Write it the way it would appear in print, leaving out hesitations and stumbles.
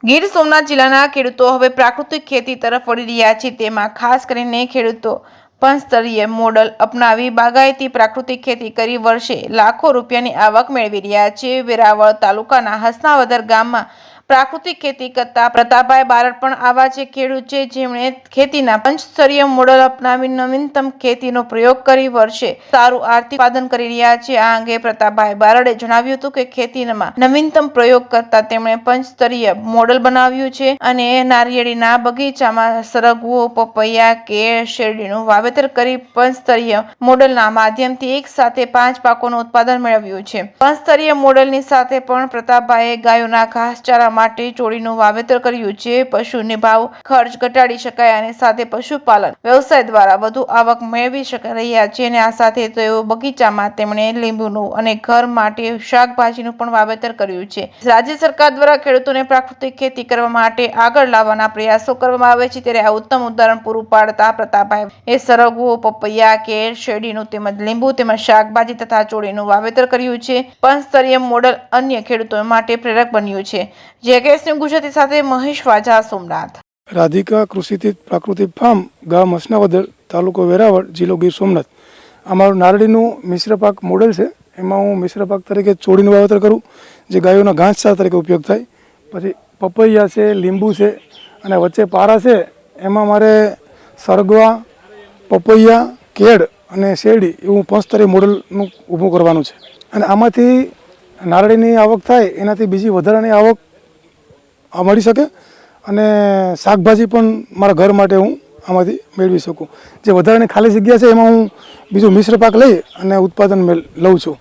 ગીર સોમનાથ જિલ્લાના ખેડૂતો હવે પ્રાકૃતિક ખેતી તરફ વળી રહ્યા છે। તેમાં ખાસ કરીને ખેડૂતો પંચસ્તરીય મોડલ અપનાવી બાગાયતી પ્રાકૃતિક ખેતી કરી વર્ષે લાખો રૂપિયાની આવક મેળવી રહ્યા છે। વેરાવળ તાલુકાના હસનાવદર ગામમાં પ્રાકૃતિક ખેતી કરતા પ્રતાપભાઈ બારડ પણ આવા છે ખેડૂત છે જેમણે ખેતીના પંચસ્તરીય મોડલ અપનાવી નવીનતમ ખેતીનો પ્રયોગ કરી વર્ષે સારું આર્થિક ઉત્પાદન કરી રહ્યા છે। આ અંગે પ્રતાપભાઈ બારડે જણાવ્યું હતું કે ખેતીમાં નવીનતમ પ્રયોગ કરતા તેમણે પંચસ્તરીય મોડલ બનાવ્યું છે અને નારિયેળીના બગીચામાં સરગવો, પપૈયા, કેળ, શેરડીનું વાવેતર કરી પંચસ્તરીય મોડલના માધ્યમથી એક સાથે 5 પાકોનું ઉત્પાદન મેળવ્યું છે। પંચસ્તરીય મોડલની સાથે પણ પ્રતાપભાઈએ ગાયોના ઘાસચારા માટે ચોળીનું વાવેતર કર્યું છે। પશુ નિભાવ ખર્ચ ઘટાડી શકાય અને સાથે પશુપાલન વ્યવસાય દ્વારા વધુ આવક મેળવી રહ્યા છે અને આ સાથે તેઓ બગીચામાં તેમણે લીંબુનું અને ઘર માટે શાકભાજીનું પણ વાવેતર કર્યું છે। રાજ્ય સરકાર દ્વારા ખેડૂતોને પ્રાકૃતિક ખેતી કરવા માટે આગળ લાવવાના પ્રયાસો કરવામાં આવે છે ત્યારે આ ઉત્તમ ઉદાહરણ પૂરું પાડતા પ્રતાપભાઈ એ સરગવો, પપૈયા, કેળ, શેરડીનું તેમજ લીંબુ તેમજ શાકભાજી તથા ચોળીનું વાવેતર કર્યું છે। પંચસ્તરીય મોડલ અન્ય ખેડૂતો માટે પ્રેરક બન્યું છે। જેકેએસની ગુજરાતી સાથે મહેશ વાજા, સોમનાથ। રાધિકા કૃષિથી પ્રાકૃતિક ફાર્મ, ગામ હસનાવદર, તાલુકો વેરાવળ, જિલ્લો ગીર સોમનાથ। અમારું નારળીનું મિશ્ર પાક મોડેલ છે। એમાં હું મિશ્ર પાક તરીકે ચોળીનું વાવેતર કરું જે ગાયોના ઘાસચારા તરીકે ઉપયોગ થાય। પછી પપૈયા છે, લીંબુ છે અને વચ્ચે પારા છે। એમાં મારે સરગવા, પપૈયા, કેળ અને શેરડી એવું પંચસ્તરીય મોડલનું ઊભું કરવાનું છે અને આમાંથી નારળીની આવક થાય એનાથી બીજી વધારાની આવક મળી શકે અને શાકભાજી પણ મારા ઘર માટે હું આમાંથી મેળવી શકું। જે વધારાની ખાલી જગ્યા છે એમાં હું બીજો મિશ્ર પાક લઈ અને ઉત્પાદન લઉં છું।